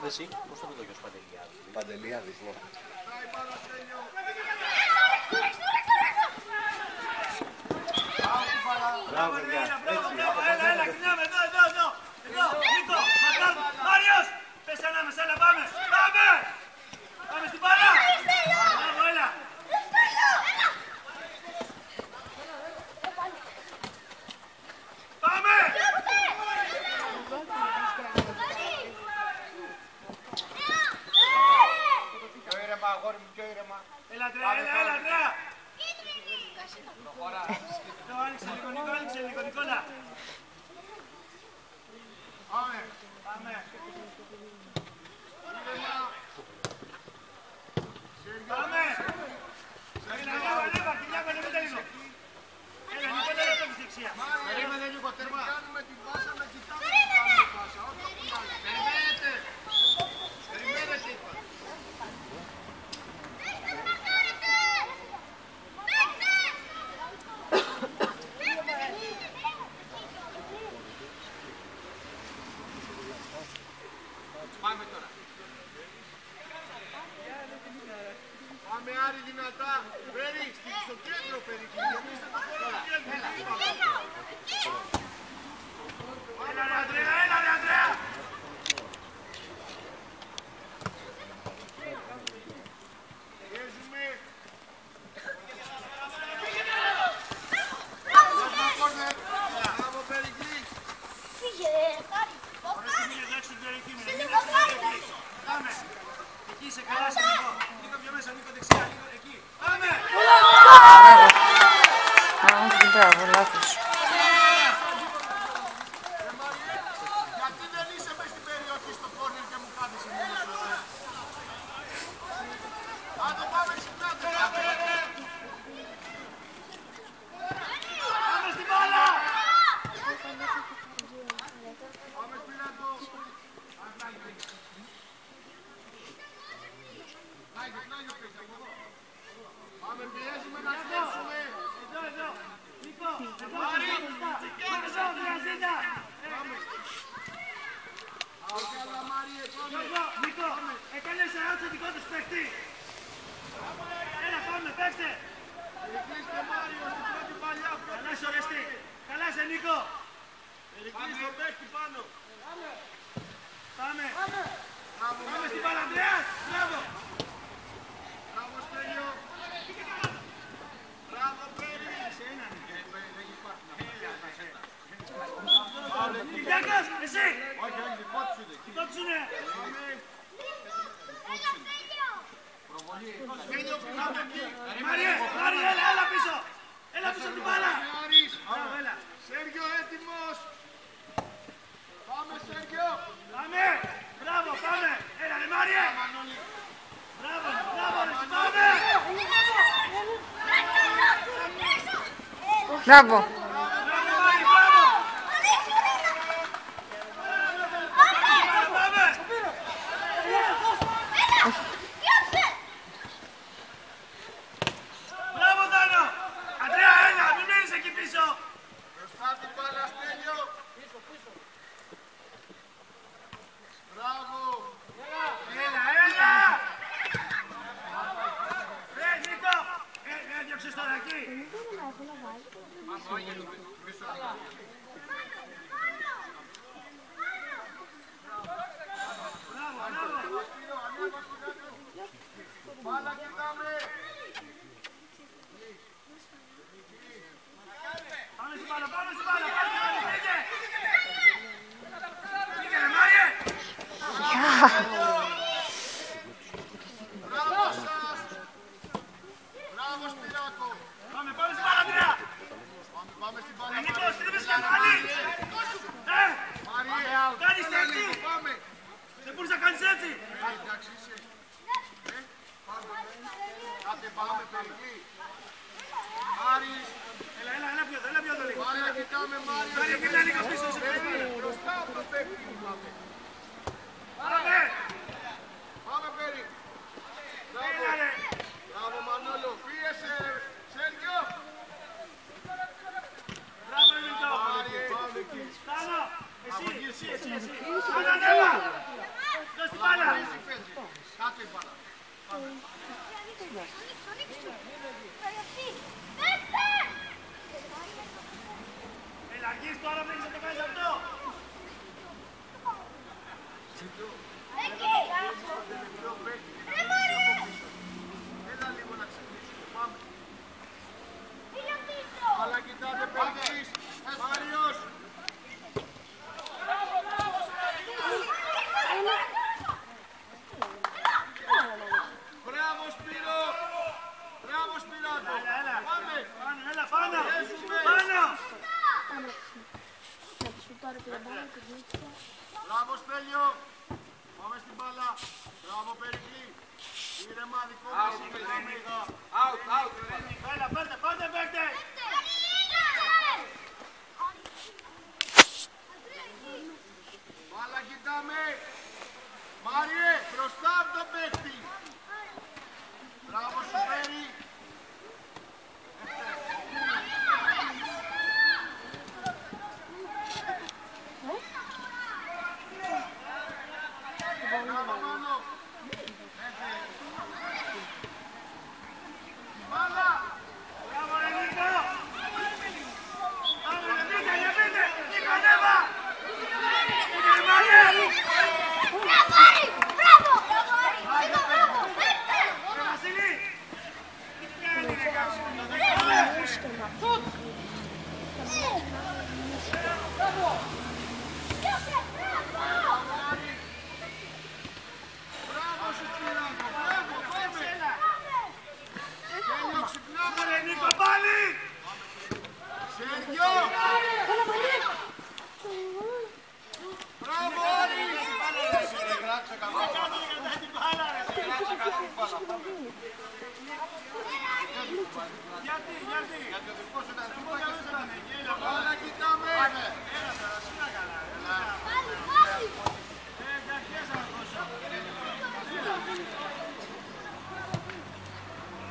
Εσύ, πώς θα το δω και ως Παντελιάδης. Παντελιάδης, ναι. Μπράβο, έλα, κοιτάμε, εδώ, Νίκο, Μάριος, πες ανάμεσα, έλα, πάμε, πάμε στην μπάλα, μπράβο, έλα. Πάμε! Πιο ήρεμα, αγόρι μου, πιο ήρεμα. Έλα, Αντρέα! Το άνοιξε λίγο, Νικόλα. Πάμε. Πάμε. Πάμε. Έλα, Κυριάκο, ανεβείτε λίγο. Έλα, Νικόλα, δεν το έχεις δεξιά. Περίμενε λίγο, τερμά. Κάνουμε την πάσα, να κοιτάμε. Περιμένετε. Περιμένετε, είπα. Πάμε τώρα. Πάμε Άρη δυνατά. Φέρει στο κέντρο Περικλή. Εμείς θα το χωράμε. Έλα ρε Αντρέα. Πιέζουμε. Μπράβο Περικλή. Φύγε, Χάρη. Πάμε. Εκεί είσαι καλά, Νίκο πιο μέσα, Νίκο δεξιά, Νίκο εκεί. Πάμε. Μπράβο, λάθος. Γιατί δεν είσαι μες στην περιοχή στο κόρνερ και μου κάθεσαι μόνο. Αν το πάμε ξυπνάτε. Πάμε στην μπάλα. Πάμε σπινάτο. Πάμε πιέζουμε να στέψουμε. Εδώ. Νίκο, Μάρι. Εδώ, Βραζίνα. Όχι αλλά Μάριε, πάμε. Νίκο, έκανες αράτσο δικό τους παίχτη. Έλα, πάμε, παίξτε. Περικλής και Μάριο στην πρώτη παλιά. Καλά σου ορεστεί. Καλά σε Νίκο. Περικλής στο παίχτη πάνω. Πάμε. Μπράβο Πάμε στην Μάριε. μπάλα, Ανδρέας. Μπράβο. Μπράβο Στέλιο. Μπράβο Πέρι. Κυριάκος, εσύ. Όχι, δικό τους είναι. Δικό τους είναι. Στέλιο, πάμε εκεί. Μάριε, έλα πίσω. Έλα πίσω την μπάλα. Άρης. Μπράβο, έλα. Σέργιο έτοιμος. Πάμε Σέργιο. Πάμε. Μπράβο, πάμε. Έλα ρε Μάριε. Μπράβο, ρε, πάμε. Μπράβο. Μπράβο, Μάρι, μπράβο. Πάμε. Μπράβο, Δάνο. Αντρέα, έλα, μην μένεις εκεί πίσω. Μπροστά την μπάλα Στέλιο. Μπράβο. Έλα. Νίκο. Έδιωξες τώρα εκεί. Μπάλα κοιτάμε. Πάμε στην μπάλα. Φύγε. Φύγε, ρε Μάριε. Μπράβο σας. Μπράβο Σπυράκο. Πάμε στην μπάλα, Αντρέα. Πάμε στην μπάλα. Νίκο, στρίβεις και πάλι. Μάριε, Κάνεις έτσι. πάμε. Δεν μπορείς να κάνεις έτσι. Εντάξει είσαι. Πάμε. Κάτε πάμε Περικλή. Άρης. Έλα πιο εδώ λίγο. Μπάλα κοιτάμε Μάριο. Μάριε, κοίτα λίγο πίσω. Μπροστά από το παίκτη μου πάμε. Πάμε. Πάμε Περί. Μπράβο. Έλα ρε. Μπράβο Μανώλο. Πίεσε. Σέργιο. Μπράβο, Νίκο. Μάριε. Πάμε εκεί. Στάνο. Εσύ. Ανανέβα. Δώσ' την μπάλα. η μπάλα. Έλα, αργείς τώρα, πρέπει να το κάνεις αυτό. Έλα λίγο να ξυπνήσουμε. Πάμε. Αλλά κοιτάτε παίκτης. Μάριος. Μπράβο Σπύρο. Μπράβο Σπυράκο. Έλα, Πάμε. έλα, πάνω. Πιέζουμε. Πάνω. Μπράβο Στέλιο. Πάμε στην μπάλα. Μπράβο Περικλή. Ήρεμα δικό μας. Out. Έλα, πάτε, παίκτε. Μπάλα κοιτάμε. Μάριε, μπροστά από τον παίκτη. Μπράβο σου Πέρι. Μπράβο Μάνο. Μπάλα. Μπράβο, ρε Νίκο. Πάμε, ρε πείτε. Νίκο, ανέβα. Ρε Βασίλη. Τι κάνει, ρε κάτσε. Μπράβο σου Σπυράκο. Μπράβο, πάμε. Τέλειο ξυπνάμε. Ρε Νίκο, πάλι. Σέργιο. Μπράβο Άρη. Γιατί. Μπάλα κοιτάμε.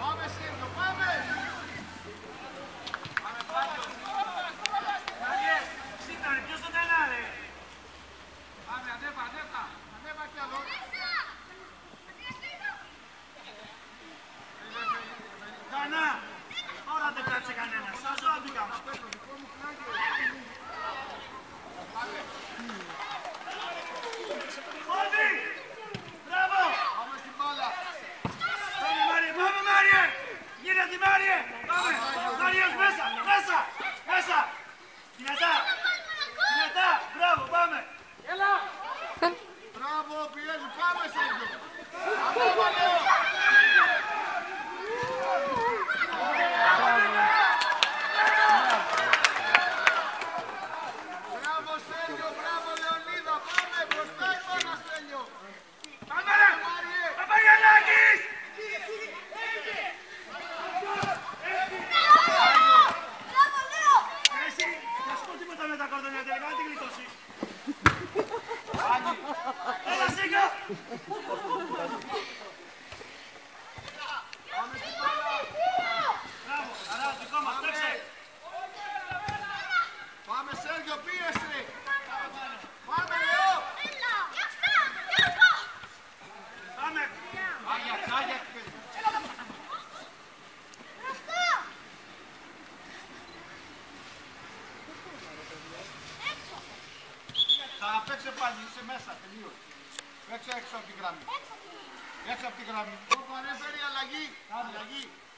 Πάμε Σέργιο, πάμε. Ποιος το τενάρε. Ανέβα κι άλλο. Κανά. Τώρα δεν κάτσε κανένας. Σας ζω να του κάνω. Φώτη. Μπράβο. Πάμε στην μπάλα. Πάμε Μάριε. Γύρε τη Μάριε. Πάμε. Μάριος μέσα. Δυνατά. Μπράβο, πάμε. Μπράβο, πιέζου, πάμε Σέργιο. Ανέβα λέω. Μπράβο Σέργιο, μπράβο Λεωνίδα, πάμε μπροστά η μπάλα Στέλιο. Πάμε ρε. Μάριε. Παπαγιαννάκης. Εσύ, θα σου πω τίποτα με τα κορδονιά τελικά, να την γλιτώσει. Έλα Σίγκο. Πάμε στην μπάλα. Μπράβο, χαρά, δικό μας, παίξε. Πάμε Σέργιο, πίεσε. Πάμε Λεό. Πάμε. Θα παίξε πάλι, είσαι μέσα, τελείως. Παίξε έξω από τη γραμμή. Έξω από τη γραμμή. Όπου ανέφερε αλλαγή.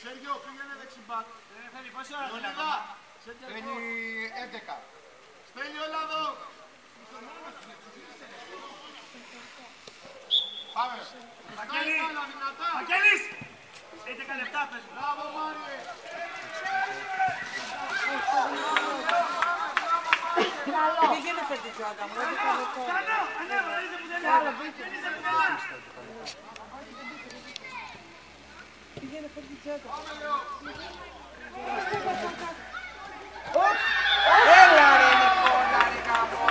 Σέργιο, πήγαινε δεξιμπάκ. Θέλει πόση ώρα θέλει Λεωνίδα, ακόμα. παίρνει 11. Στέλιο, έλα εδώ. Πάμε. Βαγγέλη. Μπροστά η μπάλα, δυνατά. Βαγγέλης. 11 λεπτά πες. Μπράβο, Μάριε. Πήγαινε φερτιτσιόντα μου, δεν Κάνω, ανέβα, δεν είσαι πουθενά. Δεν είσαι πουθενά. πήγαινε φερτιτσιόντα. Πάμε, Λεό. Έλα ρε Νικόλα, ρε κάπου.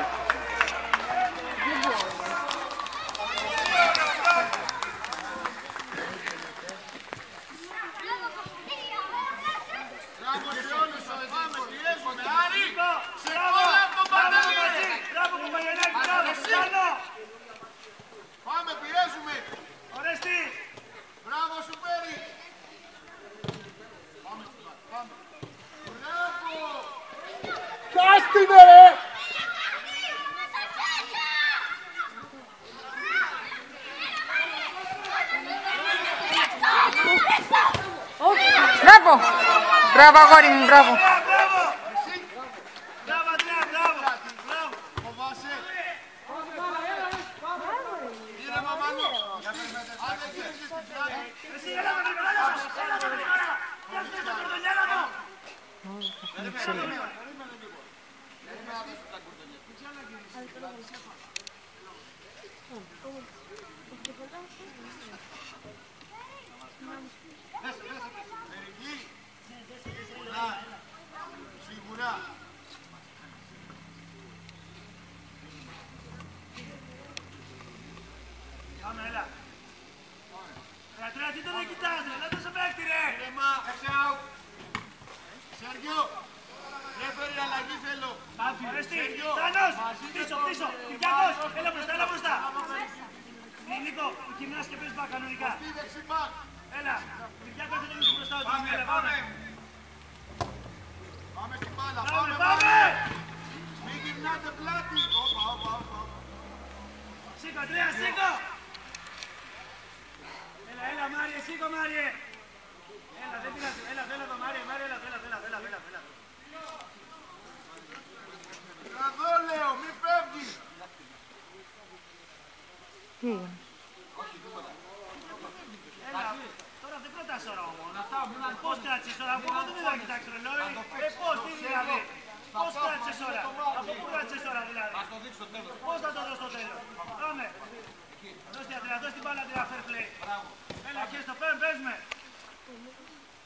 Μπράβο σε όλους, πάμε, πιέζουμε. Άρη, Νίκο, σε μπράβο. όλα από τον Μπράβο, Παντελή. Μαζί. Μπράβο, Παπαγιαννάκη, μπράβο. Εσύ. Κάνω. Πάμε, πιέζουμε. Ορέστη. Μπράβο. Μπράβο αγόρι μου, μπράβο. Μπράβο! Μπράβο, Αντρέα, μπράβο! Φοβάσαι. Κύριε Μαμανό. Αν δεν ξέρεις την πλάτη. Εσύ, έλα με την ώρα! Έλα με την ώρα! Πιάστε το κορδονιέρα μου! Περίμενε λίγο. Δεν άδεσαι τα κορδονιέρα. Μην ξαναγυρίσεις την πλάτη. Μερική. Σίγουρα. Πάμε, έλα. Ρε, τι τον κοιτάς, ρε, δεν σε παίχτη, ρε. Ήρεμα, εξάου. Σέργιο. Ρέφερη αλλαγή θέλω. Οριστή, Τάνος, πίσω, Κυριάκος, έλα μπροστά. Νίκο, γυμνάς και πες μπακ κανονικά. Τι δεξιμπακ. Έλα, Κυριάκος δεν είναι μπροστά. Πάμε. Πάμε στην μπάλα. Πάμε. Μην γυρνάτε πλάτη. Όπα. Σήκω, Αντρέα, σήκω. Έλα, Μάριε, σήκω, Μάριε. Έλα, δεν πειράζει. Έλα, το Μάριε, έλα. Εδώ λέω, μη φεύγει. Τι έγινε. Έλα, τώρα δεν κρατάς ώρα όμως. Πώς κράτησες ώρα, από πού δεν θα κοιτάξεις ρολόι. Πώς, τι δηλαδή. Πώς κράτησες ώρα, από πού κράτησες ώρα δηλαδή. Πώς θα το δω στο τέλος. Πάμε. Δώσ' την μπάλα, Αντρέα, fair play. Έλα, και στο πες με.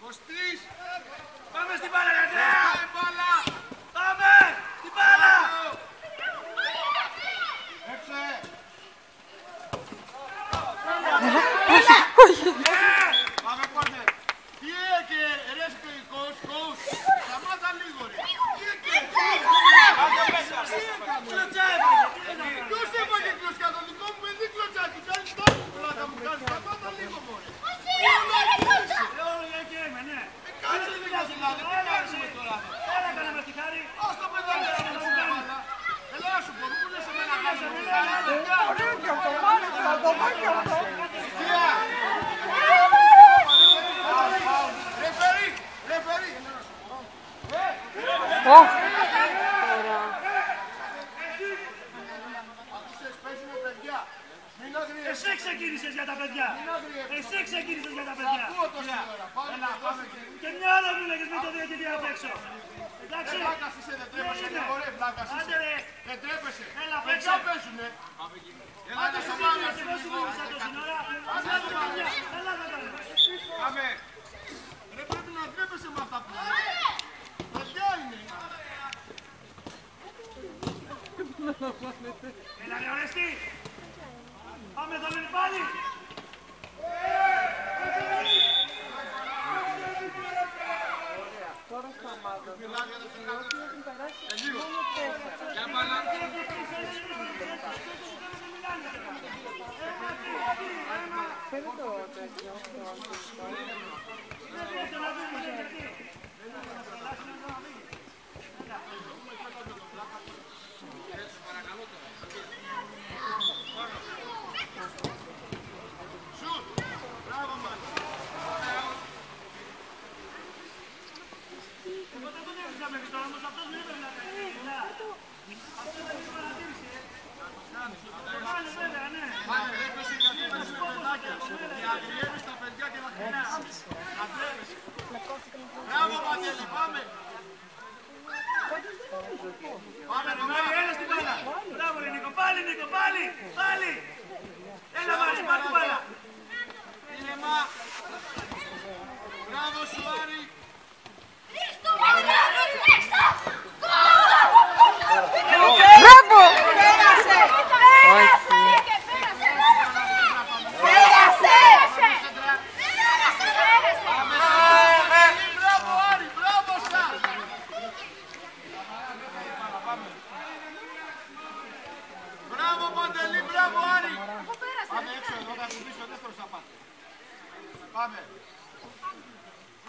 Κωστής. Πάμε στην μπάλα, Αντρέα. Μπάλα. Πάμε, στην μπάλα. Έξε. Πάμε πότε. Τι έκανε, ρε coach. Σταμάτα λίγο ρε. Τι έκανε. Κλωτσά έπαγε, τι δεν θα κάνω. Ποιος έπαγε κλωτσιά, το δικό μου παιδί κλωτσιά. Τι κάνεις τόσο πλάκα μου κάνεις. Σταμάτα λίγο μωρέ. Όλο για και είμαι, ναι. Κάτσε λίγο δηλαδή. Τι κάνουμε τώρα. Έλα, κάνε μας τη χάρη. Ας το παιδάκι σου να σου μπάλα. Έλα να σου πω, μου λες εμένα κάτσε. Ωραίο και αυτό, μάλιστα, το δω και αυτό. Ρεφερή. Άκουσες, παίζουμε παιδιά. Μην αγριεύεσαι. Εσύ ξεκίνησες για τα παιδιά. Ακούω τόση ώρα. Πάμε. Και μια ώρα μου λέγες με το διαιτητή απ' έξω. Εντάξει. Βλάκας είσαι, δεν τρέπεσαι. Ωραία, βλάκας είσαι. Άντε ρε. Δεν τρέπεσαι. Έλα, Παιδιά παίξε. παίζουνε. Έλα, Άντε να σε σε μάνα, μάνα. σε δώσου μου σαν τόση ώρα. Έλα, παιδιά. Έλα, παιδιά. Πάμε. Ρε πρέπει να τρέπεσαι με αυτά που λες. Παιδιά είναι. Έλα, ρε, Ορέστη. Πάμε, θα μείνει πάλι. Τώρα σταμάτα. Μιλάμε για το Διότι έχουν περάσει λίγο. μόνο 4. Για μπάλα. Φαίνεται το τέτοιο. Σουτ. Μπράβο μας. Εγώ δεν τον έβρισα μέχρι τώρα, όμως αυτός με είπε να κάνει. Αυτό δεν είναι παρατήρηση, Πάνε βέβαια, ναι. Πάμε, τρέπεσαι γιατί παίζουμε παιδάκια. Διαγριεύεις τα παιδιά και να χαιρέσεις. Να τρέπεσαι. Μπράβο Παντέλη, πάμε. Πάμε, Μάρι, έλα στην μπάλα. Μπράβο, ρε Νίκο, πάλι, πάλι. Έλα, Μάρι, πάρ' την μπάλα. Ήρεμα. Μπράβο σου Άρη. Μπράβο! Μπράβο Άρη, μπράβο σας. Μπράβο Παντελή, μπράβο Άρη. Πάμε έξω εδώ, θα κουμπίσω δεύτερο σαπάτι. Πάμε.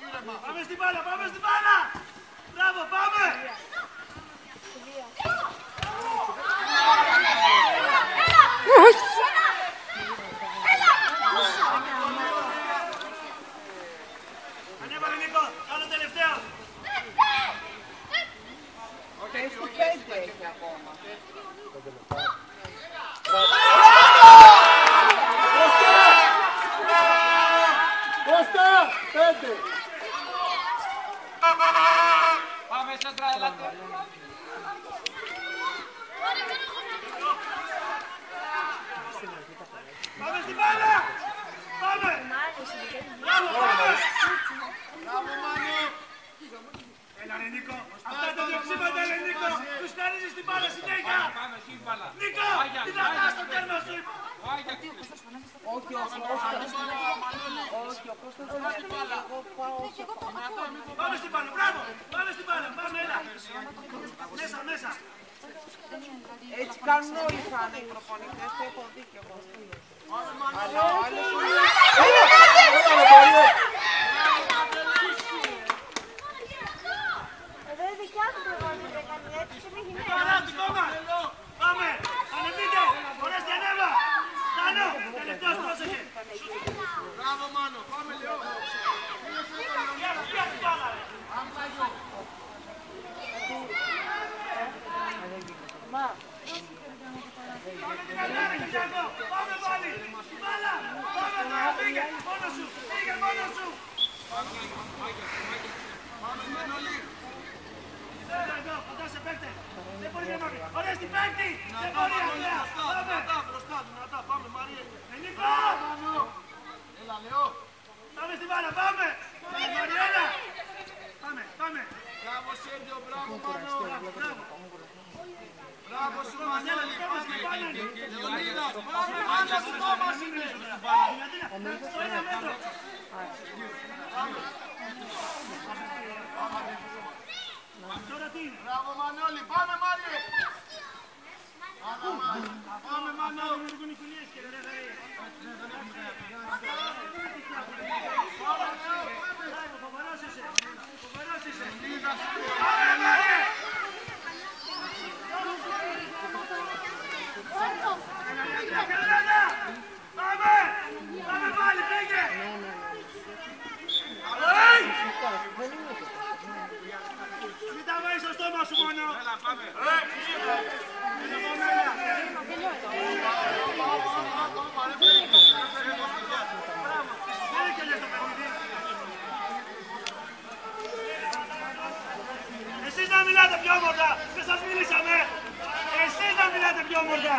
Ήρεμα. Πάμε στην μπάλα. Μπράβο, πάμε. Ανέβαλε Νίκο. Μπράβο Μάνο. Έλα ρε Νίκο, αυτά τα διοξήματα ρε Νίκο, τους χαρίζεις την μπάλα συνέχεια. Νίκο, τι θα πας στο τέρμα σου. Όχι, ο Κώστας. Όχι, ο Κώστας δεν έχει μπάλα. Εγώ πάω όσο πάω. Πάμε στην μπάλα, μπράβο, πάμε στην μπάλα, πάμε έλα. Μέσα, μέσα. Έτσι κάνουν όλοι οι προπονητές, το έχω δίκιο εγώ. Αλλά ο άλλος... Εδώ η δικιά του προπονητή έκανε έτσι και μην γίνει. Πάμε, ανεβείτε, μπορείς και ανέβα. Τάνο, τελευταίος πρόσεχε. Μπράβο Μάνο, πάμε Λεό. Πιάσ' την μπάλα ρε. Πάμε την αγκάρη, Κυριακό, πάμε πάλι. Μπάλα, πάμε τώρα, φύγε, μόνος σου, φύγε μόνος σου. Πάμε Μανώλη. Εδώ, κοντά σε παίκτε. Δεν μπορεί να μάθει. Ωραία στην παίκτη. Δεν μπορεί Ανδρέα. Πάμε. Μπροστά, δυνατά, πάμε Μαρία. Νίκο. Έλα Λεό. Πάμε στην μπάλα, πάμε. Μαριέλα. Πάμε, πάμε. Μπράβο Σέντιο, μπράβο Μάνο. Μπράβο. Μπράβο σου Μανώλη. Πάμε. Λεωνίδας, πάμε Μάνο σου Τόμας είναι. Στο ένα μέτρο. Τώρα τι είναι. Μπράβο Μανώλη, πάμε Μάριε. Πάμε Μάνο. Πάμε πάλι, φύγε! Μην τα βάζεις στο στόμα σου μόνο! Έλα, πάμε! Δεν είναι το παιχνίδι! Εσείς να μιλάτε πιο όμορφα! Δεν σας μιλήσαμε! Εσείς να μιλάτε πιο όμορφα!